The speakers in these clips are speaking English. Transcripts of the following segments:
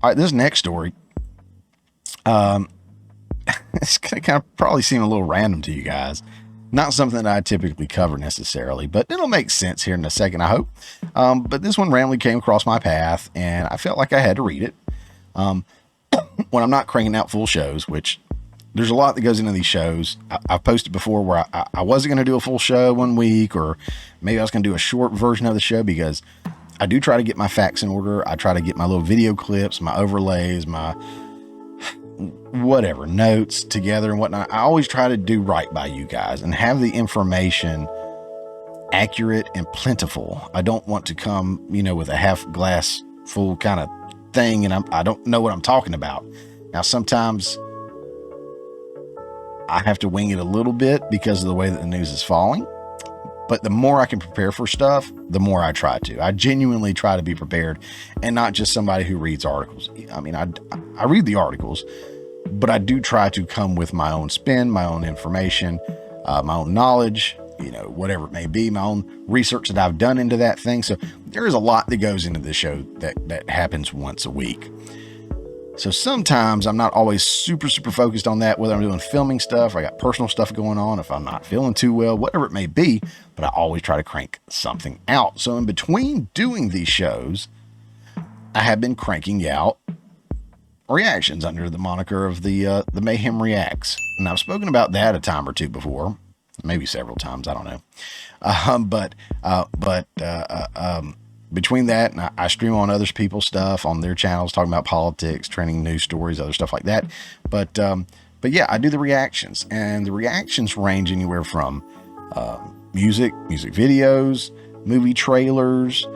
All right, this next story, um, it's going to kind of probably seem a little random to you guys. Not something that I typically cover necessarily, but it'll make sense here in a second, I hope. But this one randomly came across my path, and I felt like I had to read it. When I'm not cranking out full shows, which there's a lot that goes into these shows. I've posted before where I wasn't going to do a full show one week, or maybe I was going to do a short version of the show, because I do try to get my facts in order. I try to get my little video clips, my overlays, my whatever notes together and whatnot. I always try to do right by you guys and have the information accurate and plentiful. I don't want to come, with a half glass full kind of thing, and I don't know what I'm talking about. Now, sometimes I have to wing it a little bit because of the way that the news is falling. But the more I can prepare for stuff, the more I try to. I genuinely try to be prepared, and not just somebody who reads articles. I mean, I read the articles, but I do try to come with my own spin, my own information, my own knowledge, whatever it may be, my own research that I've done into that thing. So there is a lot that goes into the show that happens once a week. So sometimes I'm not always super focused on that, whether I'm doing filming stuff, or I got personal stuff going on, if I'm not feeling too well, whatever it may be, but I always try to crank something out. So in between doing these shows, I have been cranking out reactions under the moniker of the Mayhem Reacts. And I've spoken about that a time or two before, maybe several times, I don't know. Between that, and I stream on other people's stuff on their channels, talking about politics, trending news stories, other stuff like that. But yeah, I do the reactions, and the reactions range anywhere from music videos, movie trailers,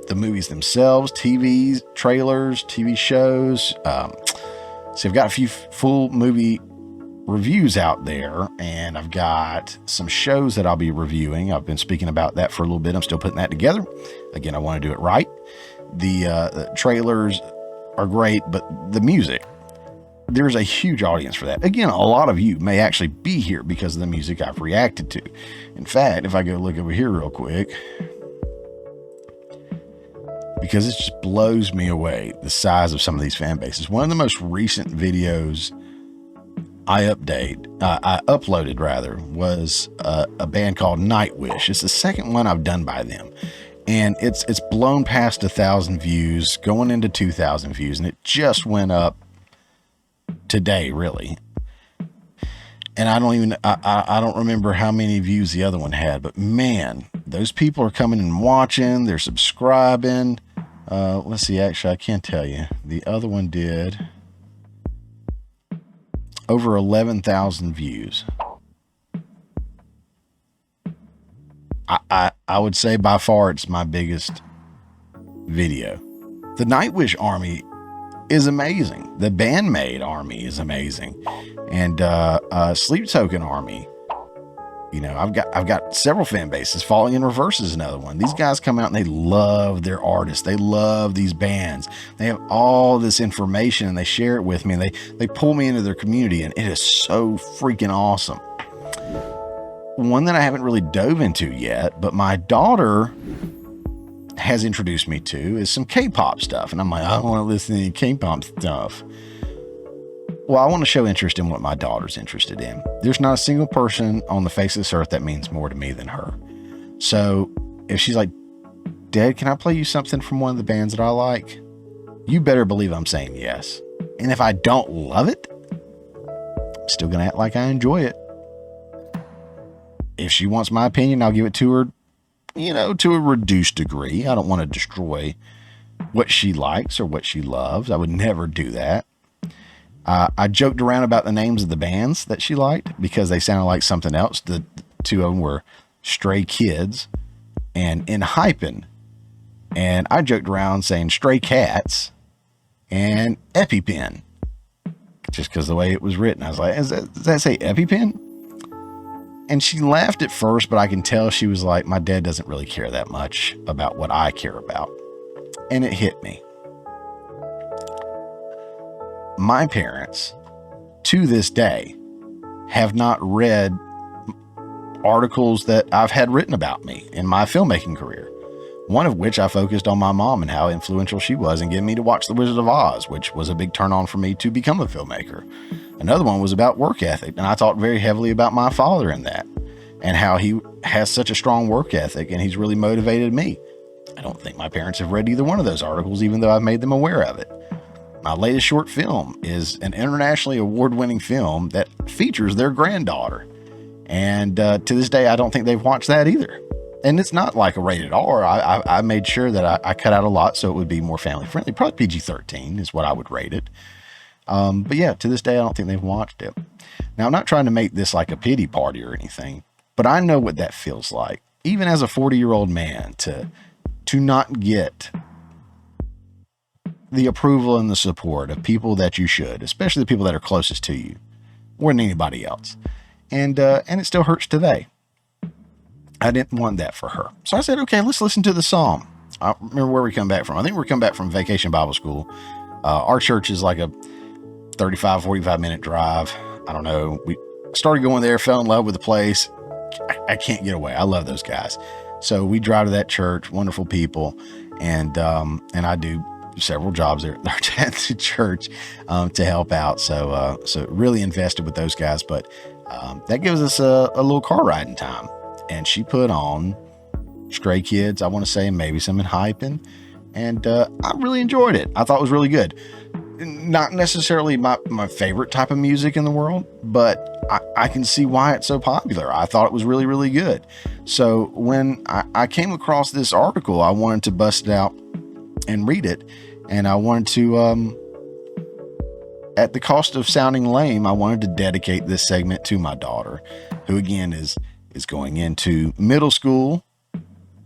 the movies themselves, TV trailers, TV shows. So I've got a few full movie reviews out there, and I've got some shows that I'll be reviewing. I've been speaking about that for a little bit. I'm still putting that together. Again, I want to do it right. The trailers are great, but the music, there's a huge audience for that. Again, a lot of you may actually be here because of the music I've reacted to. In fact, if I go look over here real quick, because it just blows me away, the size of some of these fan bases. One of the most recent videos I uploaded was a band called Nightwish. It's the second one I've done by them, and it's blown past 1,000 views, going into 2,000 views, and it just went up today, really. And I don't remember how many views the other one had, but man, those people are coming and watching. They're subscribing. Let's see. Actually, I can't tell you. The other one did over 11,000 views. I would say by far it's my biggest video. The Nightwish Army is amazing. The Bandmade Army is amazing. And Sleep Token Army. I've got several fan bases. Falling in Reverse is another one. These guys come out and they love their artists. They love these bands. They have all this information and they share it with me, and they pull me into their community, and it is so freaking awesome. One that I haven't really dove into yet, but my daughter has introduced me to, is some K-pop stuff. And I'm like, I don't want to listen to any K-pop stuff. Well, I want to show interest in what my daughter's interested in. There's not a single person on the face of this earth that means more to me than her. So if she's like, Dad, can I play you something from one of the bands that I like? You better believe I'm saying yes. And if I don't love it, I'm still going to act like I enjoy it. If she wants my opinion, I'll give it to her, to a reduced degree. I don't want to destroy what she likes or what she loves. I would never do that. I joked around about the names of the bands that she liked because they sounded like something else. The two of them were Stray Kids and Hypin. And I joked around saying Stray Cats and EpiPen, just because the way it was written. I was like, does that say EpiPen? And she laughed at first, but I can tell she was like, my dad doesn't really care that much about what I care about. And it hit me. My parents, to this day, have not read articles that I've had written about me in my filmmaking career. One of which I focused on my mom and how influential she was in getting me to watch The Wizard of Oz, which was a big turn on for me to become a filmmaker. Another one was about work ethic, and I talked very heavily about my father in that and how he has such a strong work ethic and he's really motivated me. I don't think my parents have read either one of those articles, even though I've made them aware of it. My latest short film is an internationally award-winning film that features their granddaughter. And to this day, I don't think they've watched that either. And it's not like a rated R. I made sure that I cut out a lot so it would be more family friendly. Probably PG-13 is what I would rate it. But yeah, to this day, I don't think they've watched it. Now, I'm not trying to make this like a pity party or anything, but I know what that feels like. Even as a 40-year-old man, to not get the approval and the support of people that you should, especially the people that are closest to you, more than anybody else. And it still hurts today. I didn't want that for her. So I said, okay, let's listen to the psalm. I remember where we come back from. I think we're coming back from Vacation Bible School. Our church is like a 35, 45 minute drive. I don't know. We started going there, fell in love with the place. I can't get away. I love those guys. So we drive to that church, wonderful people. And I do several jobs there at the church to help out. So really invested with those guys. But that gives us a little car riding time. And she put on Stray Kids, I want to say, and maybe some Hypin'. And I really enjoyed it. I thought it was really good. Not necessarily my favorite type of music in the world, but I can see why it's so popular. I thought it was really, really good. So when I came across this article, I wanted to bust it out and read it. And I wanted to, at the cost of sounding lame, I wanted to dedicate this segment to my daughter, who again is going into middle school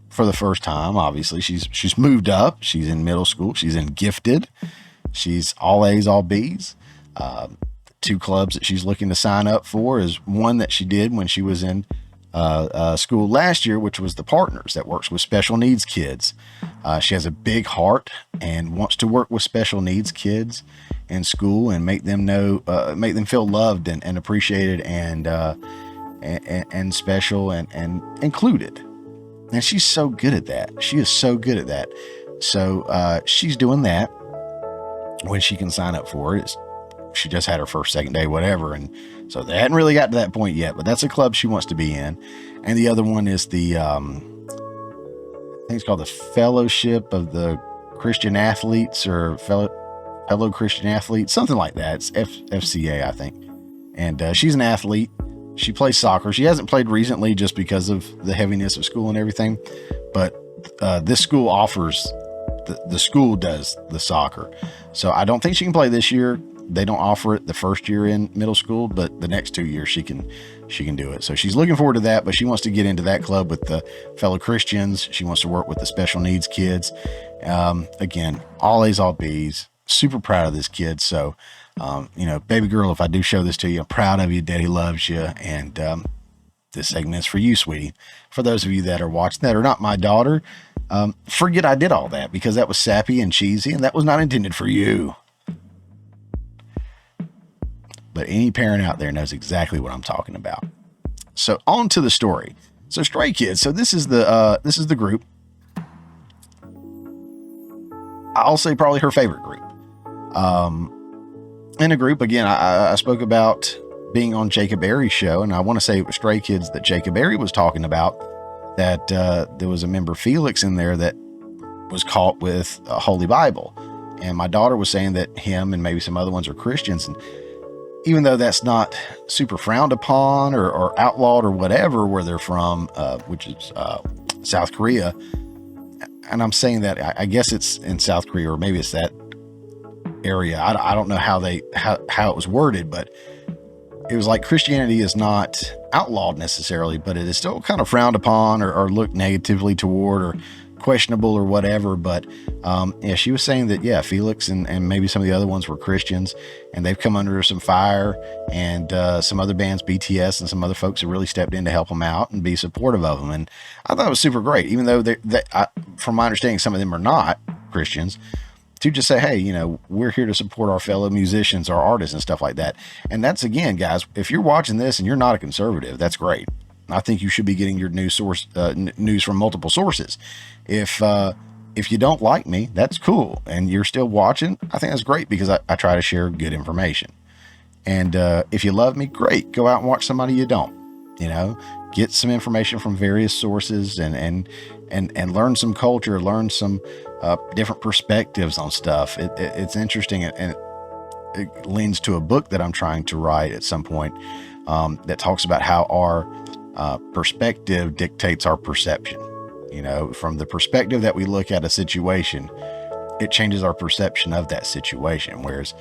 for the first time. Obviously, she's moved up. She's in middle school. She's in gifted. She's all A's, all B's. 2 clubs that she's looking to sign up for is one that she did when she was in school last year, which was the Partners, that works with special needs kids. She has a big heart and wants to work with special needs kids in school and make them feel loved and appreciated and special and included. And she's so good at that. She is so good at that. So she's doing that when she can sign up for it. She just had her first, second day, whatever. And so they hadn't really got to that point yet, but that's a club she wants to be in. And the other one is the, I think it's called the Fellowship of the Christian Athletes, or Fellow Christian Athletes, something like that. It's FCA, I think. And she's an athlete. She plays soccer. She hasn't played recently just because of the heaviness of school and everything. But this school offers, the school does the soccer. So I don't think she can play this year. They don't offer it the first year in middle school, but the next 2 years she can do it. So she's looking forward to that, but she wants to get into that club with the fellow Christians. She wants to work with the special needs kids. Again, all A's, all B's. Super proud of this kid. So, baby girl, if I do show this to you, I'm proud of you. Daddy loves you. And this segment is for you, sweetie. For those of you that are watching that are not my daughter, forget I did all that, because that was sappy and cheesy, and that was not intended for you. But any parent out there knows exactly what I'm talking about. So on to the story. So Stray Kids. So this is the group. I'll say probably her favorite group. In a group, again, I spoke about being on Jacob Airy's show, and I want to say it was Stray Kids that Jacob Airy was talking about, that there was a member, Felix, in there that was caught with a Holy Bible. And my daughter was saying that him and maybe some other ones are Christians. And even though that's not super frowned upon or outlawed or whatever where they're from, which is South Korea, and I'm saying that I guess it's in South Korea, or maybe it's that area. I don't know how it was worded, but it was like Christianity is not outlawed necessarily, but it is still kind of frowned upon or looked negatively toward or questionable or whatever. But she was saying that Felix and maybe some of the other ones were Christians, and they've come under some fire, and some other bands, BTS and some other folks, have really stepped in to help them out and be supportive of them. And I thought it was super great, even though from my understanding some of them are not Christians, to just say, hey, we're here to support our fellow musicians, our artists and stuff like that. And that's, again, guys, if you're watching this and you're not a conservative, that's great. I think you should be getting your news from multiple sources. If you don't like me, that's cool, and you're still watching, I think that's great, because I try to share good information. And if you love me, great. Go out and watch somebody you don't. Get some information from various sources and learn some culture, learn some different perspectives on stuff. It's interesting, and it leans to a book that I'm trying to write at some point that talks about how our perspective dictates our perception. From the perspective that we look at a situation, it changes our perception of that situation. Whereas,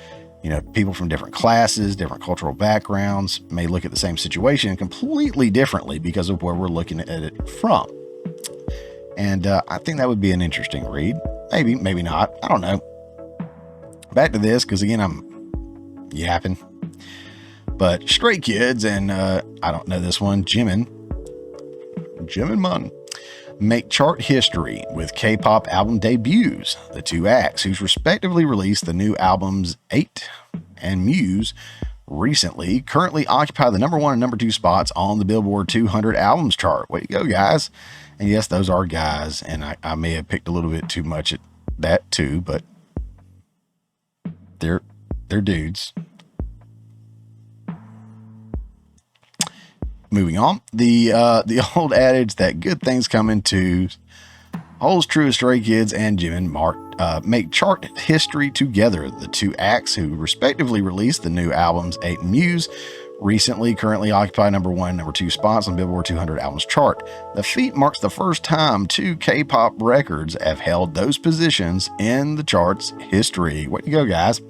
people from different classes, different cultural backgrounds may look at the same situation completely differently because of where we're looking at it from. And I think that would be an interesting read. Maybe, maybe not. I don't know. Back to this, because again, I'm yapping. But Stray Kids and I don't know this one, Jimin Mun, make chart history with K-pop album debuts. The two acts, who's respectively released the new albums 8 and Muse recently, currently occupy the number 1 and number 2 spots on the Billboard 200 albums chart. Way to go, guys. And yes, those are guys, and I may have picked a little bit too much at that too, but they're dudes. Moving on, the old adage that good things come in twos holds true of Stray Kids and Jimin make chart history together. The two acts, who respectively released the new albums 8 and Muse recently, currently occupy number 1 and number 2 spots on Billboard 200 albums chart. The feat marks the first time 2 K-pop records have held those positions in the chart's history. Way to go, guys.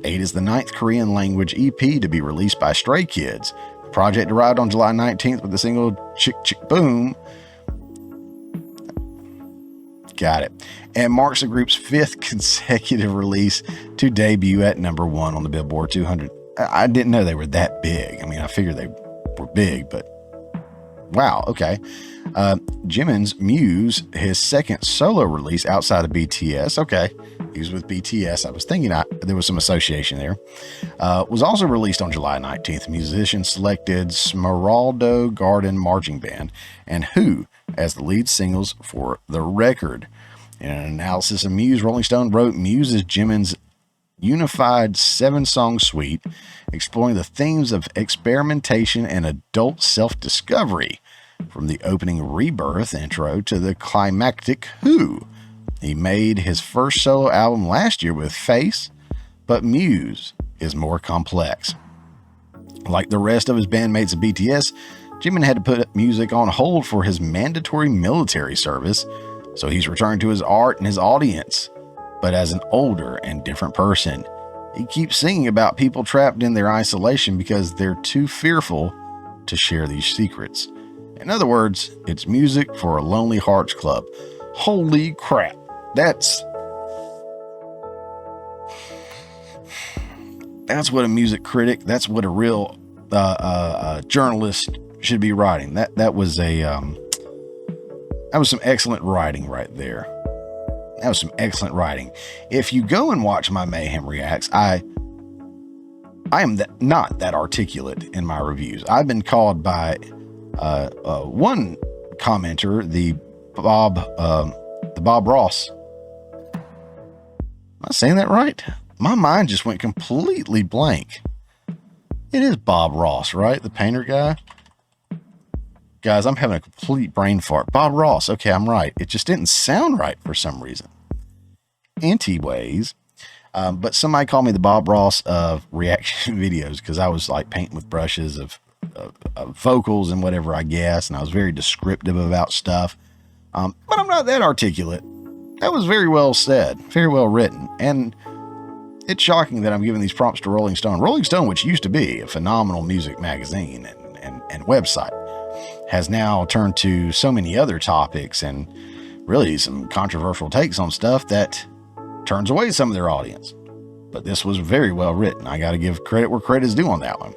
8 is the 9th Korean language EP to be released by Stray Kids. The project arrived on July 19th with the single Chick Chick Boom. Got it. And marks the group's 5th consecutive release to debut at number 1 on the Billboard 200. I didn't know they were that big. I mean, I figured they were big, but wow, okay. Jimin's Muse, his second solo release outside of BTS. Okay, he was with BTS. I was thinking there was some association there. Was also released on July 19th. Musicians selected Smeraldo Garden Marching Band and Who as the lead singles for the record. In an analysis of Muse, Rolling Stone wrote, Muse is Jimin's unified 7-song suite, exploring the themes of experimentation and adult self-discovery, from the opening Rebirth intro to the climactic Who. He made his first solo album last year with Face, but Muse is more complex. Like the rest of his bandmates at BTS, Jimin had to put music on hold for his mandatory military service, so he's returned to his art and his audience, but as an older and different person. He keeps singing about people trapped in their isolation because they're too fearful to share these secrets. In other words, it's music for a Lonely Hearts Club. Holy crap. That's what a music critic, that's what a real journalist should be writing. That was some excellent writing right there. That was some excellent writing. If you go and watch my Mayhem Reacts, I am not that articulate in my reviews. I've been called by one commenter, the Bob Ross. Am I saying that right? My mind just went completely blank. It is Bob Ross, right? The painter guy. Guys, I'm having a complete brain fart. Bob Ross. Okay, I'm right. It just didn't sound right for some reason. Anyways, but somebody called me the Bob Ross of reaction videos because I was like painting with brushes of vocals and whatever, I guess, and I was very descriptive about stuff. But I'm not that articulate. That was very well said, very well written, and it's shocking that I'm giving these prompts to Rolling Stone. Rolling Stone, which used to be a phenomenal music magazine and website, has now turned to so many other topics and really some controversial takes on stuff that turns away some of their audience. But this was very well written. I got to give credit where credit is due on that one.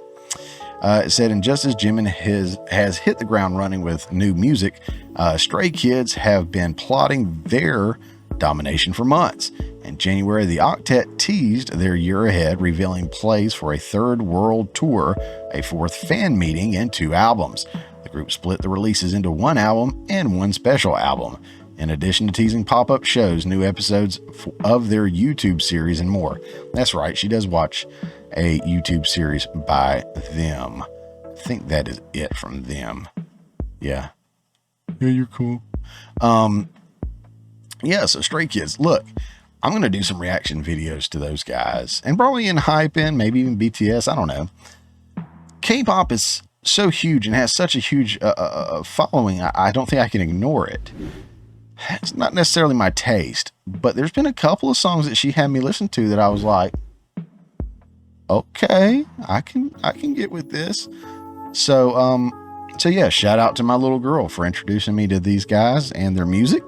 It said, and just as Jimin has hit the ground running with new music, Stray Kids have been plotting their domination for months. In January, the octet teased their year ahead, revealing plays for a third world tour, a 4th fan meeting, and 2 albums. The The group split the releases into one album and one special album, in addition to teasing pop-up shows, new episodes of their YouTube series, and more. That's right, she does watch a YouTube series by them. I think that is it from them. Yeah. Yeah, you're cool. Yeah, so Stray Kids. Look, I'm going to do some reaction videos to those guys. And probably in Hypen, maybe even BTS, I don't know. K-pop is so huge and has such a huge following, I don't think I can ignore it. It's not necessarily my taste, but there's been a couple of songs that she had me listen to that I was like, okay, I can get with this. So yeah, shout out to my little girl for introducing me to these guys and their music.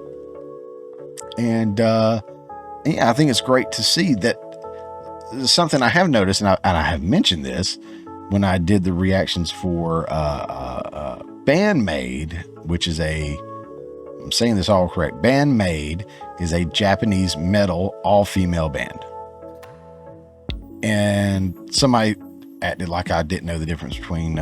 And yeah, I think it's great to see that. Something I have noticed, and I have mentioned this when I did the reactions for Bandmade, which is I'm saying this all correct. Bandmade is a Japanese metal all-female band. And somebody acted like I didn't know the difference between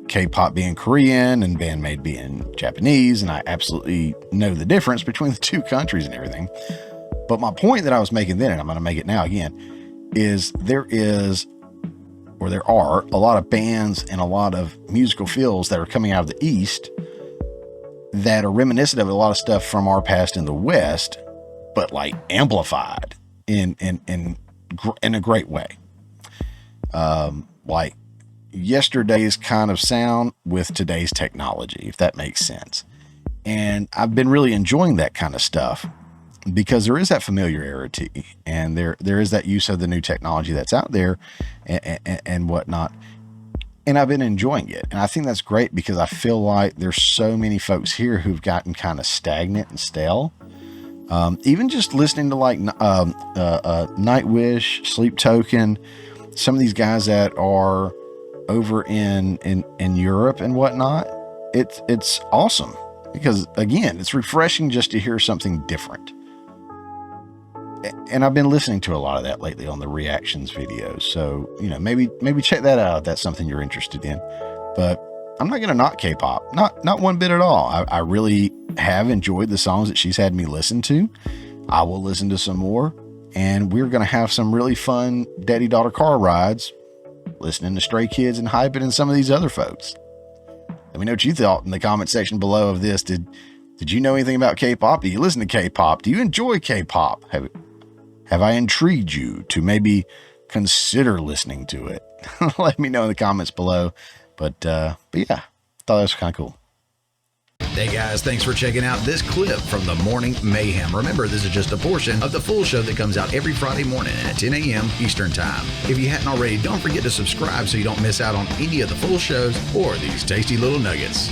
K-pop being Korean and Bandmade being Japanese, and I absolutely know the difference between the two countries and everything. But my point that I was making then, and I'm going to make it now again, is there are a lot of bands and a lot of musical feels that are coming out of the East that are reminiscent of a lot of stuff from our past in the West, but like amplified in a great way. Like yesterday's kind of sound with today's technology, if that makes sense. And I've been really enjoying that kind of stuff because there is that familiarity and there is that use of the new technology that's out there and whatnot. And I've been enjoying it. And I think that's great because I feel like there's so many folks here who've gotten kind of stagnant and stale. Even just listening to like Nightwish, Sleep Token, some of these guys that are over in Europe and whatnot, it's awesome because again, it's refreshing just to hear something different. And I've been listening to a lot of that lately on the reactions videos. So, you know, maybe check that out if that's something you're interested in. But I'm not going to knock K-pop. Not one bit at all. I really have enjoyed the songs that she's had me listen to. I will listen to some more. And we're going to have some really fun daddy-daughter car rides listening to Stray Kids and Hypen and some of these other folks. Let me know what you thought in the comment section below of this. Did you know anything about K-pop? Do you listen to K-pop? Do you enjoy K-pop? Have I intrigued you to maybe consider listening to it? Let me know in the comments below. But yeah, thought that was kind of cool. Hey guys, thanks for checking out this clip from the Morning Mayhem. Remember, this is just a portion of the full show that comes out every Friday morning at 10 a.m. Eastern Time. If you hadn't already, don't forget to subscribe so you don't miss out on any of the full shows or these tasty little nuggets.